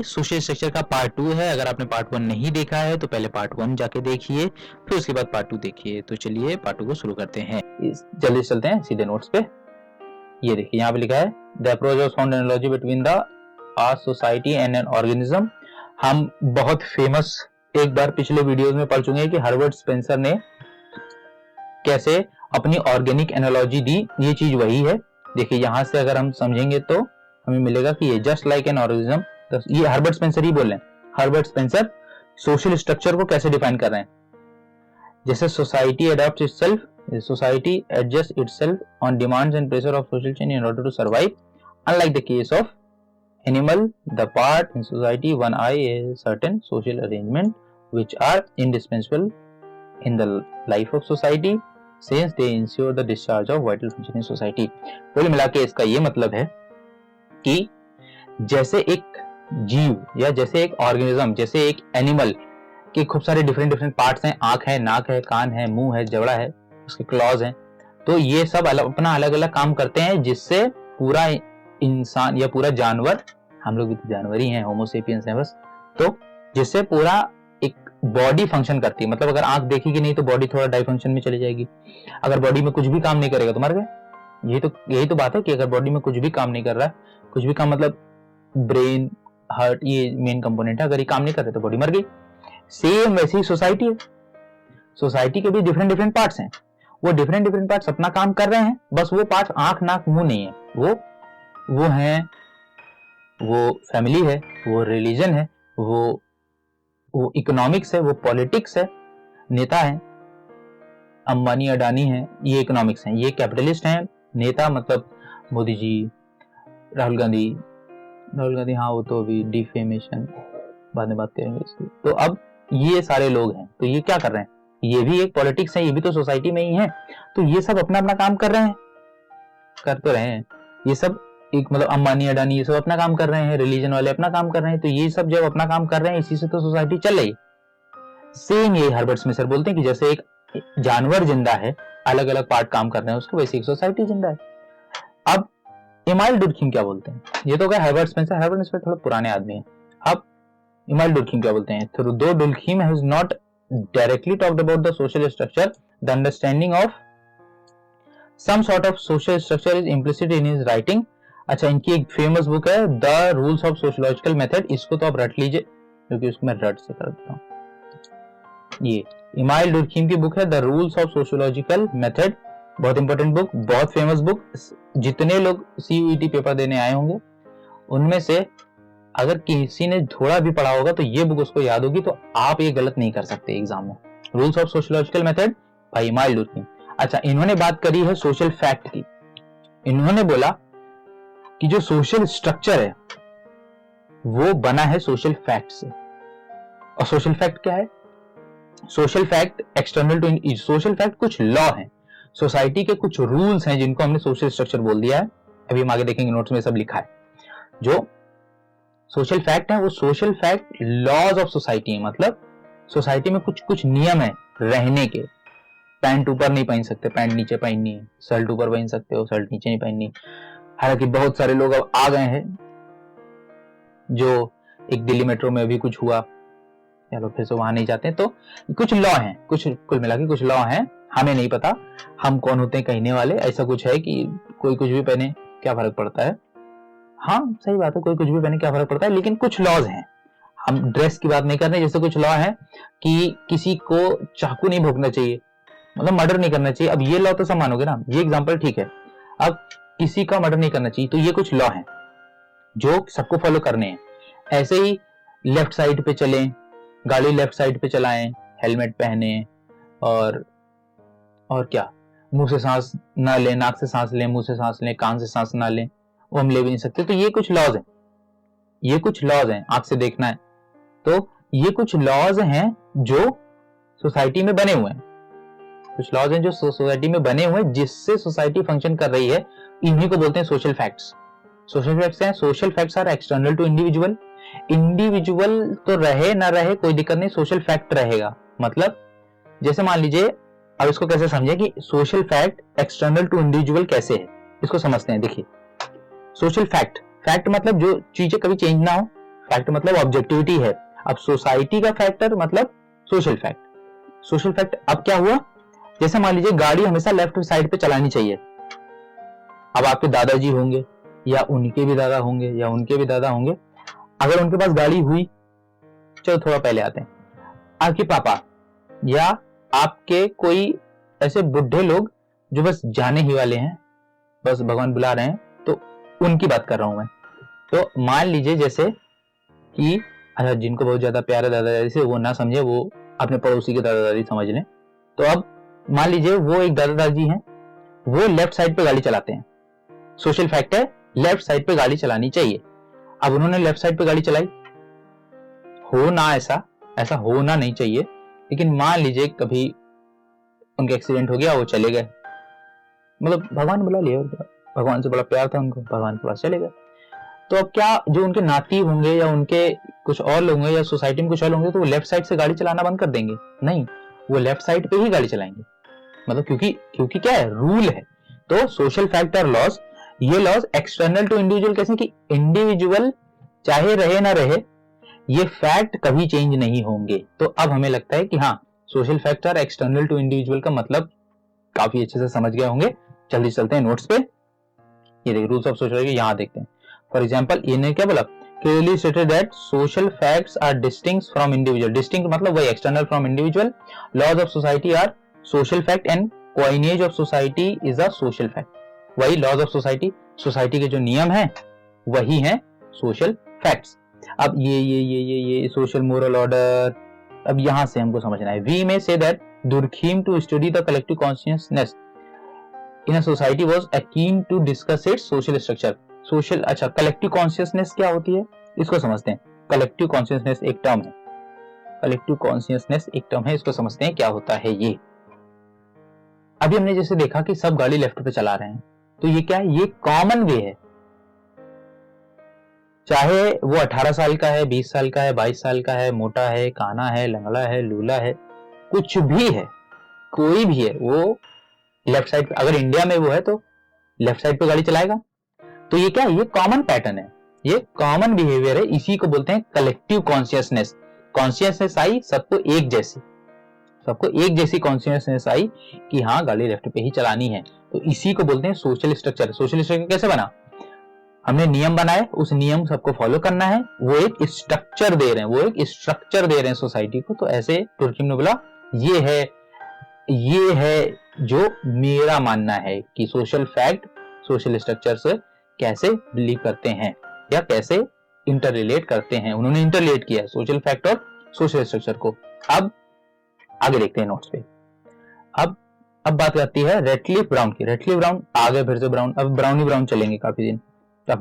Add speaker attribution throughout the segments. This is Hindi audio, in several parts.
Speaker 1: सोशल स्ट्रक्चर का पार्ट 2 है। अगर आपने पार्ट 1 नहीं देखा है तो पहले पार्ट 1 जाके देखिए, फिर उसके बाद पार्ट 2 देखिए। तो चलिए पार्ट 2 को शुरू करते हैं। जल्दी चलते हैं सीधे नोट्स पे। ये देखिए यहाँ पे लिखा है the approach of sound analogy between the uh society and an organism. हम बहुत फेमस एक बार पिछले वीडियोस में पढ़ चुके हैं कि हर्बर्ट स्पेंसर ने कैसे अपनी ऑर्गेनिक एनालॉजी दी। ये चीज वही है। देखिए यहाँ से अगर हम समझेंगे तो हमें मिलेगा कि ये जस्ट लाइक एन ऑर्गेनिज्म, तो ये हर्बर्ट स्पेंसर ही बोल रहे हैं। हर्बर्ट स्पेंसर सोशल स्ट्रक्चर को कैसे डिफाइन कर रहे हैं, जैसे society adopts itself, society adjust itself on demands and pressure of social change in order to survive. Unlike the case of animal, the part in society one I a certain social arrangement which are indispensable in the life of society since they ensure the discharge of vital function in society। कुल मिला के इसका ये मतलब है कि जैसे एक जीव या जैसे एक ऑर्गेनिज्म, जैसे एक एनिमल के खूब सारे डिफरेंट पार्ट्स हैं, आंख है, नाक है, कान है, मुंह है, जबड़ा है, उसके क्लॉज हैं, तो ये सब अपना अलग अलग काम करते हैं, जिससे पूरा इंसान या पूरा जानवर, हम लोग भी तो जानवर ही हैं, होमोसेपियंस हैं बस, तो जिससे पूरा एक बॉडी फंक्शन करती है। मतलब अगर आंख देखेगी नहीं तो बॉडी थोड़ा डाइफंक्शन में चली जाएगी। अगर बॉडी में कुछ भी काम नहीं करेगा तो मर गए। यही तो बात है कि अगर बॉडी में कुछ भी काम नहीं कर रहा है, कुछ भी काम मतलब ब्रेन, हार्ट, ये मेन कंपोनेंट है, अगर ये काम नहीं कर रहे तो बॉडी मर गई। सेम वैसी सोसाइटी है। सोसाइटी के भी डिफरेंट पार्ट्स हैं, वो डिफरेंट पार्ट्स अपना काम कर रहे हैं, बस वो पार्ट्स आंख, नाक, मुंह नहीं है। वो है, वो फैमिली है, वो रिलीजन है, वो इकोनॉमिक्स है, वो पॉलिटिक्स है, नेता है, अंबानी अडानी है, ये इकोनॉमिक्स हैं, ये कैपिटलिस्ट हैं। नेता मतलब मोदी जी, राहुल गांधी, हाँ वो तो अभी डिफेमेशन बाद में बात करेंगे इसकी। तो अब ये सारे लोग हैं, तो ये क्या कर रहे हैं, ये भी एक पॉलिटिक्स है, ये भी तो सोसाइटी में ही है। तो ये सब अपना अपना काम कर रहे हैं, कर तो रहे हैं ये सब, एक मतलब अंबानी अडानी ये सब अपना काम कर रहे हैं, रिलीजन वाले अपना काम कर रहे हैं। तो ये सब जब अपना काम कर रहे हैं, इसी से तो सोसाइटी चल रही। सेम ये हर्बर्ट स्पेंसर बोलते हैं कि जैसे एक जानवर जिंदा है, अलग अलग पार्ट काम कर रहे हैं उसके, वैसे एक सोसाइटी जिंदा है। अब इमाइल डुर्खीम क्या बोलते हैं, ये तो क्या हर्बर्ट स्पेंसर थोड़ा पुराने आदमी है। अब इमाइल डुर्खीम क्या बोलते हैं, दो Durkheim has not directly talked about the social structure, the understanding of some sort of social structure is implicit in his writing. अच्छा, इनकी एक फेमस बुक है the rules of sociological method, इसको तो आप रट लीजिए क्योंकि उसको मैं रट से कर देता हूँ। ये इमाइल डुर्खीम की बुक है the rules of sociological method, बहुत इंपॉर्टेंट बुक, बहुत फेमस बुक। जितने लोग सीयूईटी पेपर देने आए होंगे उनमें से अगर किसी ने थोड़ा भी पढ़ा होगा तो ये बुक उसको याद होगी, तो आप ये गलत नहीं कर सकते एग्जाम में। Rules of sociological method by Emile Durkheim. अच्छा, इन्होंने बात करी है सोशल फैक्ट की। इन्होंने बोला कि जो सोशल स्ट्रक्चर है वो बना है सोशल फैक्ट से। और सोशल फैक्ट क्या है, social fact external to social fact कुछ लॉ है, सोसाइटी के कुछ रूल्स हैं जिनको हमने सोशल स्ट्रक्चर बोल दिया है। अभी हम आगे देखेंगे, नोट्स में सब लिखा है। जो सोशल फैक्ट है वो social fact laws of society है, मतलब सोसाइटी में कुछ नियम है रहने के। पैंट ऊपर नहीं पहन सकते, पैंट नीचे पहननी है, शर्ट ऊपर पहन सकते हो, शर्ट नीचे नहीं पहननी। हालांकि बहुत सारे लोग अब आ गए हैं, जो एक दिल्ली मेट्रो में भी कुछ हुआ, चलो फिर से वहां नहीं जाते, तो कुछ लॉ हैं, कुछ कुल मिला के कुछ लॉ हैं। हमें नहीं पता हम कौन होते हैं कहने वाले, ऐसा कुछ है कि कोई कुछ भी पहने क्या फर्क पड़ता है। हाँ सही बात है, कोई कुछ भी पहने क्या फर्क पड़ता है, लेकिन कुछ लॉज हैं। हम ड्रेस की बात नहीं कर रहे, जैसे कुछ लॉ है कि किसी को चाकू नहीं भोंकना चाहिए, मतलब मर्डर नहीं करना चाहिए। अब ये लॉ तो सब मानोगे ना, ये एग्जाम्पल ठीक है। अब किसी का मर्डर नहीं करना चाहिए, तो ये कुछ लॉ हैं जो सबको फॉलो करने हैं। ऐसे ही लेफ्ट साइड पे चलें, गाड़ी लेफ्ट साइड पे चलाएं, हेलमेट पहने, और क्या, मुंह से सांस ना लें, नाक से सांस लें, मुंह से सांस लें, कान से सांस ना लें, वो हम ले भी नहीं सकते। तो ये कुछ लॉज हैं, ये कुछ लॉज हैं। आंख से देखना है, तो ये कुछ लॉज हैं जो सोसाइटी में बने हुए हैं, कुछ लॉज हैं जो सोसाइटी में बने हुए हैं जिससे सोसाइटी फंक्शन कर रही है। इन्हीं को बोलते हैं सोशल फैक्ट्स। सोशल फैक्ट्स हैं, social facts are external to individual. Individual तो रहे ना रहे कोई दिक्कत नहीं, सोशल फैक्ट रहेगा। मतलब जैसे मान लीजिए, अब इसको कैसे समझे कि social fact external to individual कैसे है, इसको समझते हैं। देखिए, सोशल फैक्ट, फैक्ट मतलब जो चीजें कभी चेंज ना हो, फैक्ट मतलब ऑब्जेक्टिविटी है। अब सोसाइटी का फैक्टर मतलब सोशल फैक्ट। सोशल फैक्ट अब क्या हुआ, जैसे मान लीजिए गाड़ी हमेशा लेफ्ट साइड पे चलानी चाहिए। अब आपके दादाजी होंगे या उनके भी दादा होंगे या उनके भी दादा होंगे, अगर उनके पास गाड़ी हुई, चलो थोड़ा पहले आते हैं, आपके पापा या आपके कोई ऐसे बुढ़े लोग जो बस जाने ही वाले हैं, बस भगवान बुला रहे हैं, तो उनकी बात कर रहा हूं मैं। तो मान लीजिए जैसे कि अच्छा जिनको बहुत ज्यादा प्यार है दादा दादी से, वो ना समझे, वो अपने पड़ोसी के दादा दादी समझ लें। तो अब मान लीजिए वो एक दादा दादी हैं, वो लेफ्ट साइड पे गाड़ी चलाते हैं। सोशल फैक्ट है लेफ्ट साइड पे गाड़ी चलानी चाहिए। अब उन्होंने लेफ्ट साइड पे गाड़ी चलाई, हो ना ऐसा होना नहीं चाहिए, लेकिन मान लीजिए कभी उनका एक्सीडेंट हो गया, वो चले गए, मतलब भगवान बुला लिया, भगवान से बड़ा प्यार था उनको, भगवान के पास चले गए। तो अब क्या जो उनके नाती होंगे या उनके कुछ और लोग होंगे या सोसाइटी में कुछ और होंगे, तो वो लेफ्ट साइड से गाड़ी चलाना बंद कर देंगे? नहीं, वो लेफ्ट साइड पे ही गाड़ी चलाएंगे, मतलब क्योंकि क्या है, रूल है। तो सोशल फैक्टर लॉस, ये लॉस एक्सटर्नल टू इंडिविजुअल कैसे कि इंडिविजुअल चाहे रहे ना रहे, ये फैक्ट कभी चेंज नहीं होंगे। तो अब हमें लगता है कि हाँ, social factor external to individual का मतलब काफी अच्छे से समझ गए होंगे। जल्दी चलते हैं नोट्स पे। ये देखिए रूल्स ऑफ सोशल, यहां देखते हैं। फॉर एग्जांपल इन्हें क्या बोला, clearly stated that social facts are distinct from individual. Distinct मतलब वही external from individual. Laws of society are social fact and coinage of society is a social fact. वही लॉज ऑफ सोसाइटी, सोसाइटी के जो नियम हैं वही हैं सोशल फैक्ट्स। अब ये सोशल मोरल ऑर्डर, अब यहां से हमको समझना है। We may say that Durkheim to study the collective consciousness in a society was keen to discuss its social structure. Social, अच्छा कलेक्टिव कॉन्शियसनेस क्या होती है इसको समझते हैं। कलेक्टिव कॉन्शियसनेस एक टर्म है, कलेक्टिव कॉन्शियसनेस एक टर्म है, इसको समझते हैं क्या होता है ये। अभी हमने जैसे देखा कि सब गाड़ी लेफ्ट पे चला रहे हैं, तो ये क्या है, ये कॉमन वे है। चाहे वो 18 साल का है, 20 साल का है, 22 साल का है, मोटा है, काना है, लंगड़ा है, लूला है, कुछ भी है, कोई भी है, वो लेफ्ट साइड पे, अगर इंडिया में वो है तो लेफ्ट साइड पे गाड़ी चलाएगा। तो ये क्या है, ये कॉमन पैटर्न है, ये कॉमन बिहेवियर है, इसी को बोलते हैं कलेक्टिव कॉन्शियसनेस। कॉन्शियसनेस आई सबको एक जैसी कॉन्शियसनेस आई कि हाँ गाड़ी लेफ्ट पे ही चलानी है, तो इसी को बोलते हैं सोशल स्ट्रक्चर। सोशल स्ट्रक्चर कैसे बना, हमने नियम बनाए, उस नियम सबको फॉलो करना है, वो एक स्ट्रक्चर दे रहे हैं सोसाइटी को। तो ऐसे डुर्कीम ने बोला ये है जो मेरा मानना है कि सोशल फैक्ट सोशल स्ट्रक्चर से कैसे बिलीव करते हैं या कैसे इंटररिलेट करते हैं। उन्होंने इंटररिलेट किया है सोशल फैक्ट और सोशल स्ट्रक्चर को। अब आगे देखते हैं नोट्स पे। अब बात करती है रेटक्लिफ ब्राउन की। रेटक्लिफ ब्राउन आ गए फिर से ब्राउन, अब ब्राउन चलेंगे काफी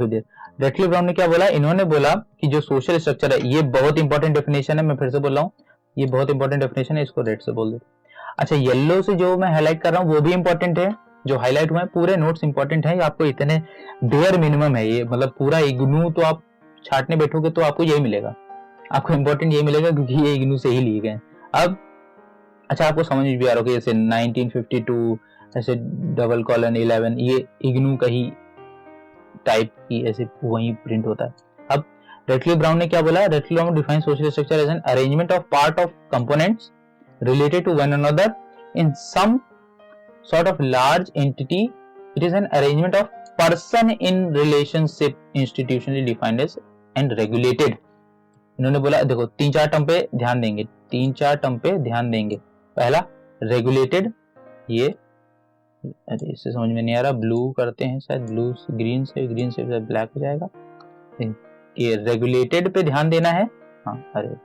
Speaker 1: देर। रेटक्लिफ ब्राउन ने क्या बोला, इन्होंने बोला कि जो सोशल स्ट्रक्चर है, ये बहुत इंपॉर्टेंट डेफिनेशन है, मैं फिर से बोल रहा हूँ, ये बहुत इंपॉर्टेंट डेफिनेशन है, इसको रेड से बोल दो। अच्छा येलो से जो मैं हाईलाइट कर रहा हूँ वो भी इंपॉर्टेंट है, जो हाईलाइट हुआ है पूरे नोट्स इंपॉर्टेंट है, आपको इतने बेयर मिनिमम है ये, मतलब पूरा इग्नू तो आप छाटने बैठोगे तो आपको यही मिलेगा, आपको इंपॉर्टेंट यही मिलेगा क्योंकि ये इग्नू से ही लिए गए। अब अच्छा आपको समझ भी आ रहा होगा, जैसे 1952 ऐसे डबल कॉलन 11 ये इग्नू का ही टाइप की ऐसे वही प्रिंट होता है। अब रेटक्लिफ ब्राउन ने क्या बोला, Radcliffe Brown define social structure as an arrangement of part of components related to one another in some sort of large entity. It is an arrangement of person in relationship institutionally defined as and regulated. इन्होंने बोला देखो तीन चार टर्म पे ध्यान देंगे। पहला रेगुलेटेड, ये अरे इससे समझ में नहीं आ रहा, ब्लू करते हैं शायद, ब्लू ग्रीन से ब्लैक हो जाएगा। ये रेगुलेटेड पे ध्यान देना है, हाँ अरे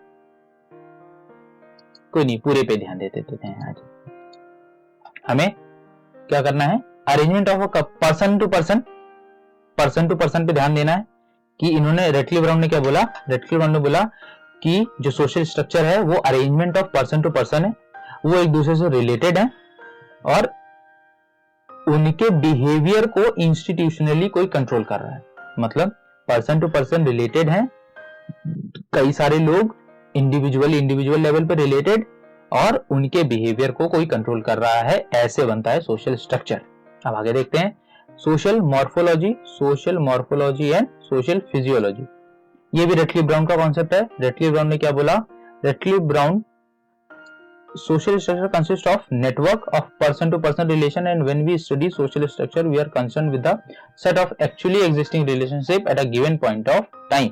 Speaker 1: कोई नहीं पूरे पे ध्यान देते हैं आज। हमें क्या करना है, arrangement of person to person पे ध्यान देना है कि इन्होंने रेटक्लिफ ब्राउन ने क्या बोला, रेटक्लिफ ब्राउन ने बोला कि जो सोशल स्ट्रक्चर है वो arrangement of person to person है, वो एक दूसरे से रिलेटेड है और उनके बिहेवियर को इंस्टीट्यूशनली कोई कंट्रोल कर रहा है। मतलब पर्सन टू पर्सन रिलेटेड है, कई सारे लोग इंडिविजुअल लेवल पे रिलेटेड और उनके बिहेवियर को कोई कंट्रोल कर रहा है, ऐसे बनता है सोशल स्ट्रक्चर। अब आगे देखते हैं social morphology and social physiology. ये भी रेटक्लिफ ब्राउन का कॉन्सेप्ट है। रेटक्लिफ ब्राउन ने क्या बोला? Radcliffe brown social structure consists of network of person to person relation, and when we study social structure we are concerned with the set of actually existing relationship at a given point of time।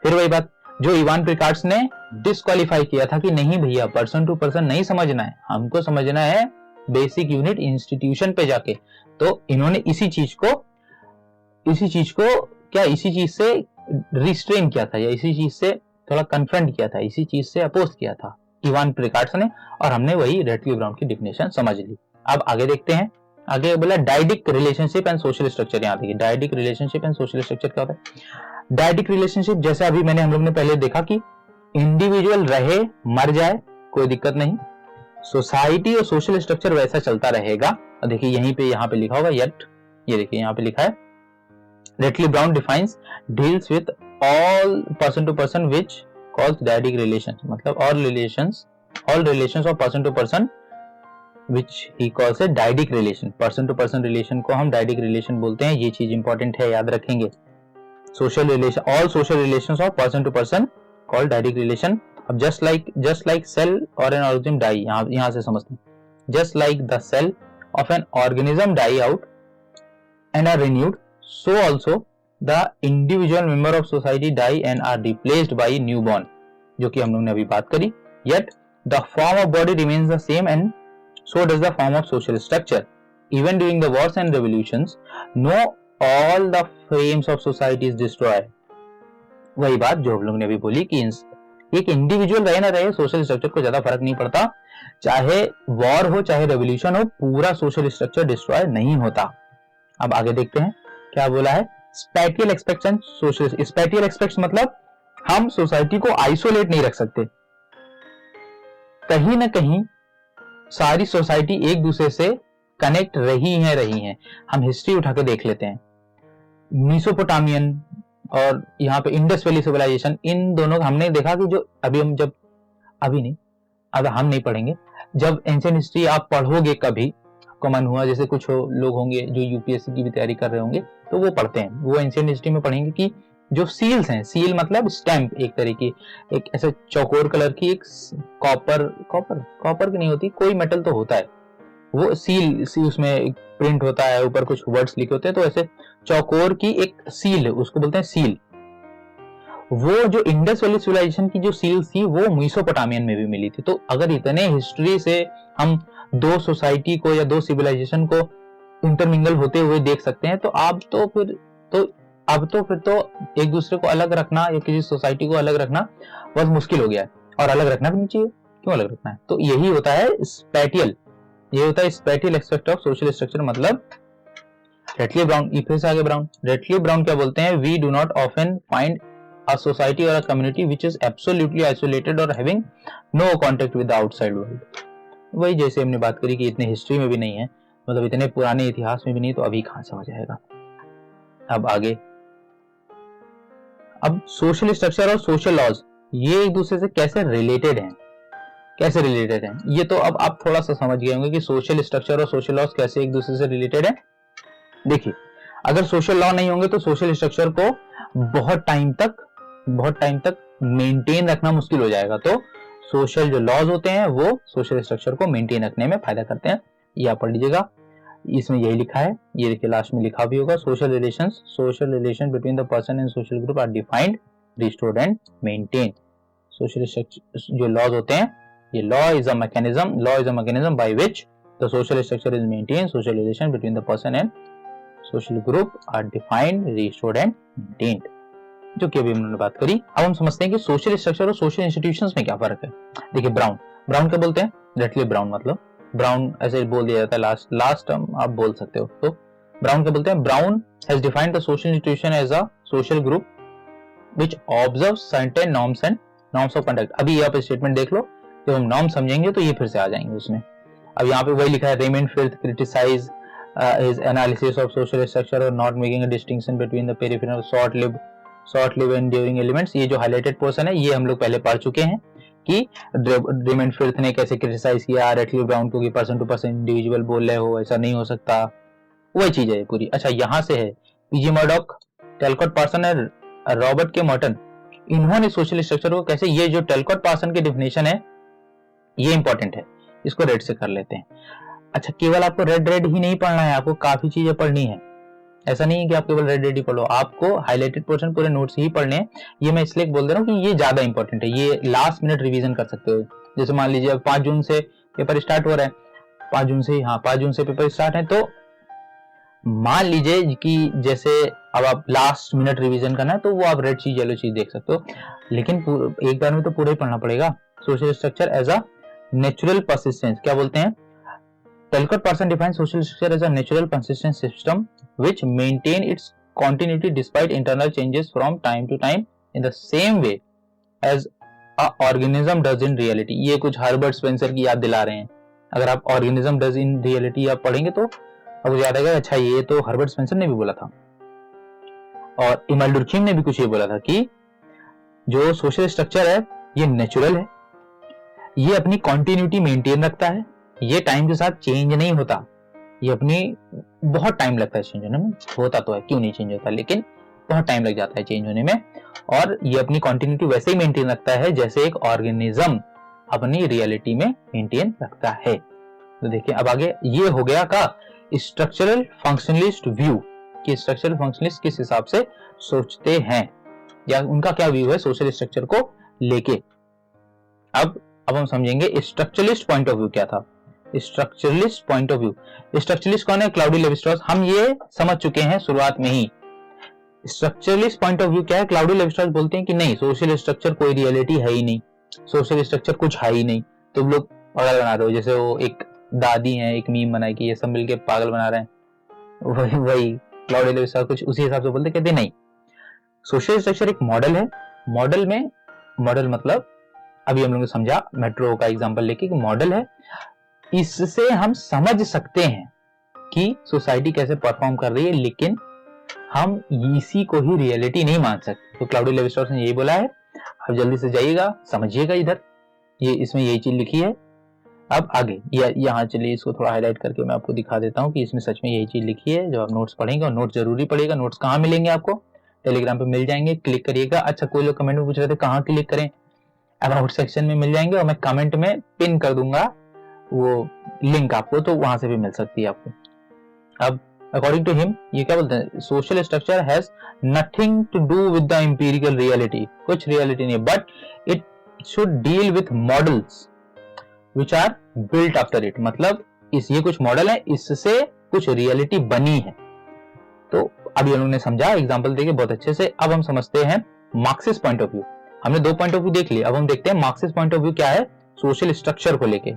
Speaker 1: फिर वही बात जो इवान प्रिकार्ड्स ने डिस्क्वालीफाई किया था कि नहीं भैया पर्सन टू पर्सन नहीं समझना है, हमको समझना है बेसिक यूनिट इंस्टीट्यूशन पे जाके। तो इन्होंने इसी चीज से रिस्ट्रेन किया था, या इसी चीज से थोड़ा कन्फ्रंट किया था, इसी चीज से अपोज किया था इवान प्रिकार्ड्स ने, और हमने वही रेटक्लिफ ब्राउन की डेफिनेशन समझ ली। अब आगे देखते हैं। आगे बोला dyadic relationship and social structure. यहाँ देखिए dyadic relationship and social structure क्या होता है? डायडिक रिलेशनशिप जैसे अभी हम लोग ने पहले देखा कि इंडिविजुअल रहे मर जाए कोई दिक्कत नहीं, सोसाइटी और सोशल स्ट्रक्चर वैसा चलता रहेगा। और देखिए यहीं पे यहाँ पे लिखा होगा येट, ये देखिए यहाँ पे लिखा है Radcliffe Brown defines deals with all person to person which calls dyadic relation, मतलब all relations of person to person which he calls a dyadic relation। Person to person relation को हम डायडिक रिलेशन बोलते हैं, ये चीज इंपॉर्टेंट है, याद रखेंगे। Social relation, all social relations of person to person called dyadic relation. अब जस्ट लाइक सेल और एन ऑर्गेनिज्म डाई, यहां से समझते हैं, just like the cell of an organism die out and are renewed, so also the individual member of society die and are replaced by new born, जो कि हम लोग ने अभी बात करी। Yet the form of body remains the same and so does the form of social structure। Even during the wars and revolutions, no all the frames of society is destroyed। वही बात जो हम लोग ने अभी बोली कि एक इंडिविजुअल रहे ना रहे सोशल स्ट्रक्चर को ज्यादा फर्क नहीं पड़ता, चाहे वॉर हो चाहे रेवोल्यूशन हो, पूरा सोशल स्ट्रक्चर डिस्ट्रॉय नहीं होता। अब आगे देखते हैं क्या बोला है। Spatial aspects and social. Spatial aspects मतलब हम सोसाइटी को आइसोलेट नहीं रख सकते, कहीं ना कहीं सारी सोसाइटी एक दूसरे से कनेक्ट रही हैं। हम हिस्ट्री उठा के देख लेते हैं, मेसोपोटामियन और यहाँ पे इंडस वैली सिविलाइजेशन, इन दोनों हमने देखा कि जो अब हम नहीं पढ़ेंगे, जब एंशिएंट हिस्ट्री आप पढ़ोगे कभी, आपको मन हुआ, जैसे कुछ लोग होंगे जो यूपीएससी की भी तैयारी कर रहे होंगे तो वो पढ़ते हैं, वो एंशिएंट हिस्ट्री में पढ़ेंगे कि जो सील्स हैं, सील मतलब स्टैंप, एक तरीके एक ऐसे चौकोर कलर की एक कॉपर की नहीं होती, कोई मेटल तो होता है, वो सील उसमें एक प्रिंट होता है, ऊपर कुछ वर्ड्स लिखे होते हैं, तो ऐसे चौकोर की एक सील, उसको बोलते हैं सील। वो जो इंडस वैली सिविलाइजेशन की जो सील थी वो मेसोपोटामियन में भी मिली थी। तो अगर इतने हिस्ट्री से हम दो सोसाइटी को या दो सिविलाइजेशन को इंटरमिंगल होते हुए देख सकते हैं, तो अब तो फिर एक दूसरे को अलग रखना या किसी सोसाइटी को अलग रखना बहुत मुश्किल हो गया है, और अलग रखना भी नहीं चाहिए, क्यों अलग रखना है? तो यही होता है स्पैटियल, ये होता है spatial aspect of social structure. मतलब रेटक्लिफ ब्राउन, फिर से आगे रेटक्लिफ ब्राउन क्या बोलते हैं? We do not often find a society or a community which is absolutely isolated or having no contact with the outside world। वही जैसे हमने बात करी कि इतने हिस्ट्री में भी नहीं है, मतलब इतने पुराने इतिहास में भी नहीं, तो अभी कहां से हो जाएगा। अब आगे, अब सोशल स्ट्रक्चर और सोशल लॉज ये एक दूसरे से कैसे रिलेटेड हैं, ये तो अब आप थोड़ा सा समझ गए होंगे कि सोशल स्ट्रक्चर और सोशल लॉज कैसे एक दूसरे से रिलेटेड है। देखिए, अगर सोशल लॉ नहीं होंगे तो सोशल स्ट्रक्चर को बहुत टाइम तक मेंटेन रखना मुश्किल हो जाएगा। तो सोशल जो लॉज होते हैं वो सोशल स्ट्रक्चर को मेंटेन रखने में फायदा करते हैं। ये आप पढ़ लीजिएगा, इसमें यही लिखा है, ये देखिए लास्ट में लिखा भी होगा, social relation between the person and social group are defined, restored and maintain. Social structure जो लॉज होते हैं, ये law is a mechanism by which the social structure is maintain, social relation between the person and social group are defined, restored and maintained, जो कि अभी हमने बात करी। अब हम समझते हैं कि सोशल स्ट्रक्चर और सोशल इंस्टीट्यूशंस में क्या फर्क है। देखिए, ब्राउन क्या बोलते हैं? रेटक्लिफ ब्राउन, मतलब ब्राउन ऐसे बोल दिया जाता है, लास्ट टर्म आप बोल सकते हो। तो ब्राउन क्या बोलते हैं? Brown has defined the social institution as a social group which observes certain norms of conduct. अभी ये आप स्टेटमेंट देख लो, जब हम नॉर्म समझेंगे तो ये फिर से आ जाएंगे उसमें। अब यहाँ पे वही लिखा है, Raymond Firth criticise his analysis of social structure or not making a distinction between the peripheral short-lived and enduring elements। ये जो highlighted portion है ये हम लोग पहले पढ़ चुके हैं कि रेमंड फिर्थ ने कैसे क्रिटिसाइज किया रेटक्लिफ ब्राउन को कि पर्सन टू पर्सन इंडिविजुअल बोल रहे हो, ऐसा नहीं हो सकता, वही चीज है पूरी। अच्छा, यहाँ से है PG Murdock, Talcott Parson Robert K Merton, इन्होंने सोशल स्ट्रक्चर को कैसे, ये जो टेलकोट पार्सन की डेफिनेशन है ये इंपॉर्टेंट है, इसको रेड से कर लेते हैं। अच्छा, केवल आपको रेड रेड ही नहीं पढ़ना है, आपको काफी चीजें पढ़नी है। ऐसा नहीं है कि आप केवल रेड रेड ही पढ़ो, आपको हाईलाइटेड पोर्शन पूरे नोट्स ही पढ़ने हैं। ये मैं इसलिए बोल दे रहा हूँ कि ये ज्यादा इंपॉर्टेंट है, ये लास्ट मिनट रिवीजन कर सकते हो। जैसे मान लीजिए अब 5 जून से पेपर स्टार्ट हो रहा है, 5 जून से, हाँ 5 जून से पेपर स्टार्ट है, तो मान लीजिए कि जैसे अब आप लास्ट मिनट रिवीजन करना है तो वो आप रेड चीज येलो चीज देख सकते हो, लेकिन एक बार में तो पूरा ही पढ़ना पड़ेगा। Social structure as a natural persistence, क्या बोलते हैं, Talcott Parson define social structure as a natural persistent system which maintain its continuity despite internal changes from time to time in the same way as a organism does in reality। ये कुछ हर्बर्ट स्पेंसर की याद दिला रहे हैं। अगर आप ऑर्गेनिज्म डज इन रियलिटी आप पढ़ेंगे तो आपको याद आएगा, अच्छा ये तो हर्बर्ट स्पेंसर ने भी बोला था। और इमल डुर्खीम ने भी कुछ ये बोला था कि जो सोशल स्ट्रक्चर है ये नेचुरल है, ये अपनी कॉन्टिन्यूटी मेंटेन रखता है, ये टाइम के साथ चेंज नहीं होता, ये अपनी बहुत टाइम लगता है चेंज होने में, होता तो है, क्यों नहीं चेंज होता, लेकिन बहुत टाइम लग जाता है चेंज होने में। और ये अपनी कॉन्टिन्यूटी वैसे ही मेंटेन रखता है जैसे एक ऑर्गेनिज्म अपनी रियलिटी में मेंटेन रखता है। तो देखिए अब आगे ये हो गया का स्ट्रक्चरल फंक्शनलिस्ट व्यू, कि स्ट्रक्चरल फंक्शनलिस्ट किस हिसाब से सोचते हैं या उनका क्या व्यू है सोशल स्ट्रक्चर को लेके। अब हम समझेंगे स्ट्रक्चरलिस्ट पॉइंट ऑफ व्यू क्या था। Structuralist point of view, structuralist कौन है, क्लाउडी लेवी-स्ट्रॉस, हम ये समझ चुके हैं शुरुआत में ही। स्ट्रक्चरलिस्ट पॉइंट ऑफ व्यू क्या है, क्लाउडी लेवी-स्ट्रॉस बोलते हैं कि नहीं सोशल स्ट्रक्चर कोई रियलिटी है ही नहीं, सोशल स्ट्रक्चर कुछ है ही नहीं, तुम लोग पागल बना रहे हो। जैसे वो एक दादी है, एक मीम बनाई कि ये सब मिलके पागल बना रहे हैं, वही क्लाउडी लेवी-स्ट्रॉस कुछ उसी हिसाब से बोलते, कहते नहीं सोशल स्ट्रक्चर एक मॉडल है। मॉडल में, मॉडल मतलब अभी हम लोगों ने समझा मेट्रो का एग्जांपल लेके कि मॉडल है, इससे हम समझ सकते हैं कि सोसाइटी कैसे परफॉर्म कर रही है, लेकिन हम इसी को ही रियलिटी नहीं मान सकते। तो क्लाउडी लेवी-स्ट्रॉस ने यही बोला है। अब जल्दी से जाइएगा, समझिएगा, इधर ये इसमें यही चीज लिखी है। अब आगे यहाँ चलिए इसको थोड़ा हाईलाइट करके मैं आपको दिखा देता हूँ कि इसमें सच में यही चीज लिखी है। जब आप नोट्स पढ़ेंगे, और नोट्स जरूरी पढ़ेगा, नोट्स कहाँ मिलेंगे आपको, टेलीग्राम पे मिल जाएंगे, क्लिक करिएगा। अच्छा, कोई लोग कमेंट में पूछ रहे थे कहाँ क्लिक करें, अबाउट सेक्शन में मिल जाएंगे और मैं कमेंट में पिन कर दूंगा वो लिंक आपको, तो वहां से भी मिल सकती है आपको। अब अकॉर्डिंग टू हिम ये क्या बोलते हैं, social structure has nothing to do with the empirical reality, कुछ रियलिटी नहीं, but it should deal with models which are built after it, मतलब ये कुछ मॉडल है, इससे कुछ रियलिटी बनी है। तो अभी उन्होंने समझा एग्जांपल देके बहुत अच्छे से। अब हम समझते हैं मार्क्सिस्ट पॉइंट ऑफ व्यू। हमने 2 पॉइंट ऑफ व्यू देख लिए, अब हम देखते हैं मार्क्सिस्ट पॉइंट ऑफ व्यू क्या है सोशल स्ट्रक्चर को लेके।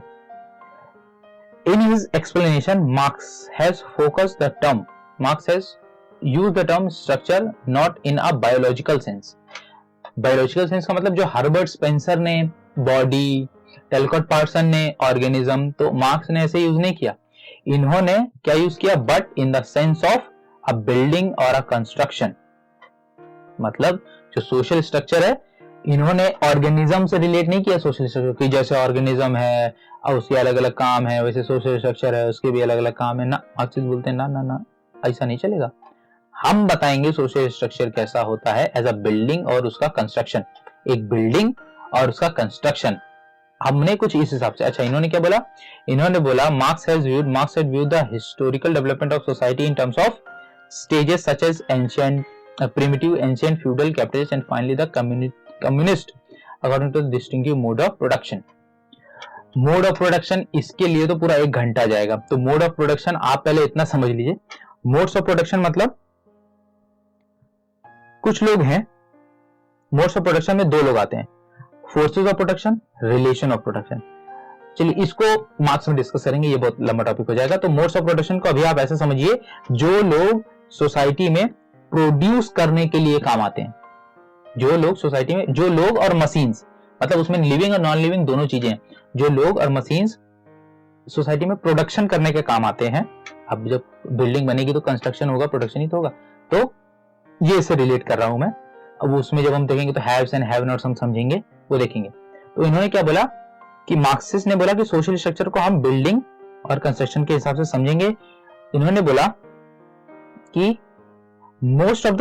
Speaker 1: In his explanation, Marx has used the term structure not in a biological sense. Biological sense का मतलब जो हर्बर्ट स्पेंसर ने बॉडी, टेलकोट पार्सन ने ऑर्गेनिज्म, तो मार्क्स ने ऐसे यूज नहीं किया। इन्होंने क्या यूज किया, but in the sense of a building और अ कंस्ट्रक्शन। मतलब जो सोशल स्ट्रक्चर है इन्होंने ऑर्गेनिज्म से रिलेट नहीं किया सोशल स्ट्रक्चर की, जैसे ऑर्गेनिज्म है और उसके अलग अलग काम है, वैसे सोशल स्ट्रक्चर है उसके भी अलग अलग काम है ना। मार्क्सिस्ट बोलते हैं ना ना ना, ऐसा नहीं चलेगा। हम बताएंगे सोशल स्ट्रक्चर कैसा होता है एज अ बिल्डिंग और उसका कंस्ट्रक्शन, एक बिल्डिंग और उसका कंस्ट्रक्शन हमने कुछ इस हिसाब से। अच्छा, इन्होंने क्या बोला, इन्होंने बोला Marx had viewed the historical development of society in terms of stages such as ancient, primitive, ancient, feudal, capitalist and finally the communist according to the distinctive mode of production. Mode of production, इसके लिए तो पूरा 1 घंटा जाएगा। तो मोड ऑफ प्रोडक्शन आप पहले इतना समझ लीजिए। मोड्स ऑफ प्रोडक्शन मतलब कुछ लोग हैं, मोड्स ऑफ प्रोडक्शन में 2 लोग आते हैं, forces of production, relation of production. चलिए इसको मार्क्स में डिस्कस करेंगे, ये बहुत लंबा टॉपिक हो जाएगा। तो मोड्स ऑफ प्रोडक्शन को अभी आप ऐसे समझिए, जो लोग सोसाइटी में प्रोड्यूस करने के लिए काम आते हैं, जो लोग सोसाइटी में, जो लोग और मशीन्स, मतलब उसमें लिविंग और नॉन लिविंग दोनों चीजें, जो लोग और मशीन्स सोसाइटी में प्रोडक्शन करने के काम आते हैं। अब जब बिल्डिंग बनेगी तो कंस्ट्रक्शन होगा, प्रोडक्शन ही तो होगा। तो ये इससे रिलेट कर रहा हूं मैं। अब उसमें जब हम देखेंगे तो हैव्स एंड हैव नॉट्स हम समझेंगे, वो देखेंगे। तो इन्होंने क्या बोला कि मार्क्सिस्ट ने बोला कि सोशल स्ट्रक्चर को हम बिल्डिंग और कंस्ट्रक्शन के हिसाब से समझेंगे। इन्होंने बोला कि most of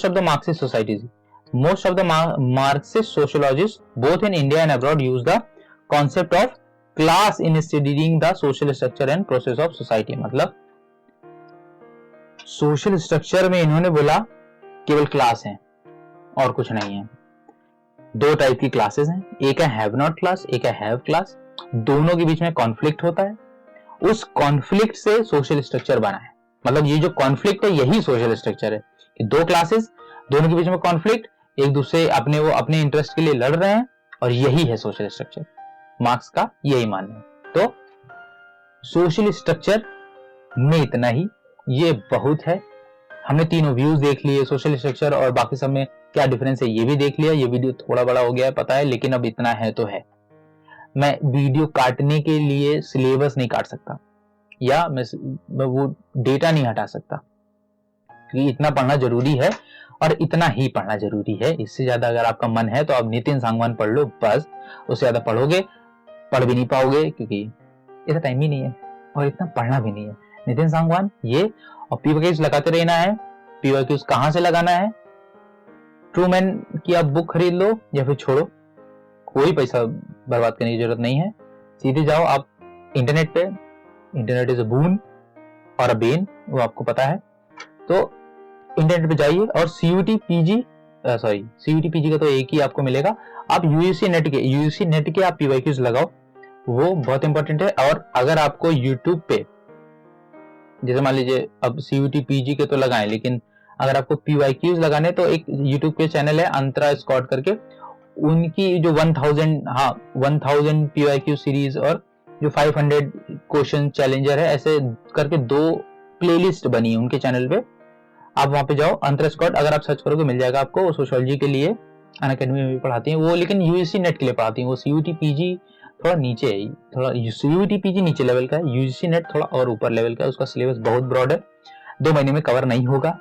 Speaker 1: the Marxist societies, Most of the Marxist sociologists, both in India and abroad, use the concept of class in studying the social structure and process of society. मतलब सोशल स्ट्रक्चर में इन्होंने बोला केवल क्लास है और कुछ नहीं है। दो टाइप की क्लासेस हैं, एक है हैव नॉट क्लास, एक है हैव क्लास। दोनों के बीच में कॉन्फ्लिक्ट होता है, उस कॉन्फ्लिक्ट से सोशल स्ट्रक्चर बना है। मतलब ये जो कॉन्फ्लिक्ट है यही सोशल स्ट्रक्चर है कि दो क्लासेस, दोनों के बीच में कॉन्फ्लिक्ट, एक दूसरे अपने इंटरेस्ट के लिए लड़ रहे हैं, और यही है सोशल स्ट्रक्चर। मार्क्स का यही मानना है। तो सोशल स्ट्रक्चर में इतना ही, ये बहुत है। हमने तीनों व्यूज देख लिए, सोशल स्ट्रक्चर और बाकी सब में क्या डिफरेंस है ये भी देख लिया। ये वीडियो थोड़ा बड़ा हो गया है पता है, लेकिन अब इतना है तो है। मैं वीडियो काटने के लिए सिलेबस नहीं काट सकता, या मैं वो डेटा नहीं हटा सकता, क्योंकि इतना पढ़ना जरूरी है और इतना ही पढ़ना जरूरी है। इससे ज्यादा अगर आपका मन है तो आप नितिन सांगवान पढ़ लो, बस। उससे ज्यादा पढ़ोगे, पढ़ भी नहीं पाओगे, क्योंकि इतना टाइम ही नहीं है और इतना पढ़ना भी नहीं है। नितिन सांगवान ये, और पीवाईक्यूज लगाते रहना है। पीवाईक्यूज कहां से लगाना है? ट्रूमैन की आप बुक खरीद लो या फिर छोड़ो, कोई पैसा बर्बाद करने की जरूरत नहीं है। सीधे जाओ आप इंटरनेट पे, इंटरनेट इज अ बून और अ बेन, वो आपको पता है। तो इंटरनेट पे जाइए और सीयूटी पीजी का तो एक ही आपको मिलेगा। आप यूजीसी नेट के आप पीवाईक्यूज लगाओ, वो बहुत इंपॉर्टेंट है। और अगर आपको यूट्यूब पे, जैसे मान लीजिए अब सीयूटी पीजी के तो लगाएं, लेकिन अगर आपको पीवाईक्यूज लगाने तो एक यूट्यूब पे चैनल है अंतरा स्कॉट करके, उनकी जो 1000 पीवाईक्यू सीरीज और जो 500 क्वेश्चन चैलेंजर है, ऐसे करके 2 प्लेलिस्ट बनी है उनके चैनल पे। आप वहां पे जाओ, अंतरा स्कॉट अगर आप सर्च करोगे मिल जाएगा आपको। वो सोशियोलॉजी के लिए अनअकैडमी में भी पढ़ाती हैं वो, लेकिन यूजीसी नेट के लिए पढ़ाती हैं वो। सीयूटी पीजी थोड़ा नीचे है, थोड़ा सीयूटी पीजी नीचे लेवल का है, यूजीसी नेट थोड़ा और ऊपर लेवल का है। उसका सिलेबस बहुत ब्रॉड है, 2 महीने में कवर नहीं होगा,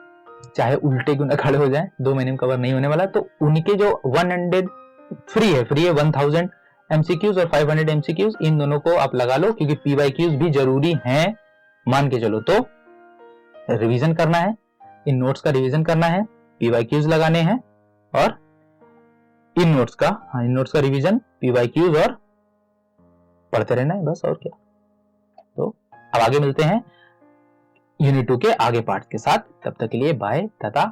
Speaker 1: चाहे उल्टे क्यों ना खड़े हो जाए, 2 महीने में कवर नहीं होने वाला। तो उनके जो 100 फ्री है 1000 एमसीक्यूज और 500 एमसीक्यूज, इन दोनों को आप लगा लो, क्योंकि पीवाईक्यूज भी जरूरी हैं, मान के चलो। तो रिवीजन करना है, इन नोट्स का रिवीजन करना है, पीवाईक्यूज लगाने हैं, और इन नोट्स का रिवीजन, पीवाईक्यूज और पढ़ते रहना है, बस। और क्या। तो अब आगे मिलते हैं यूनिट 2 के आगे पार्ट के साथ। तब तक के लिए बाय, टाटा।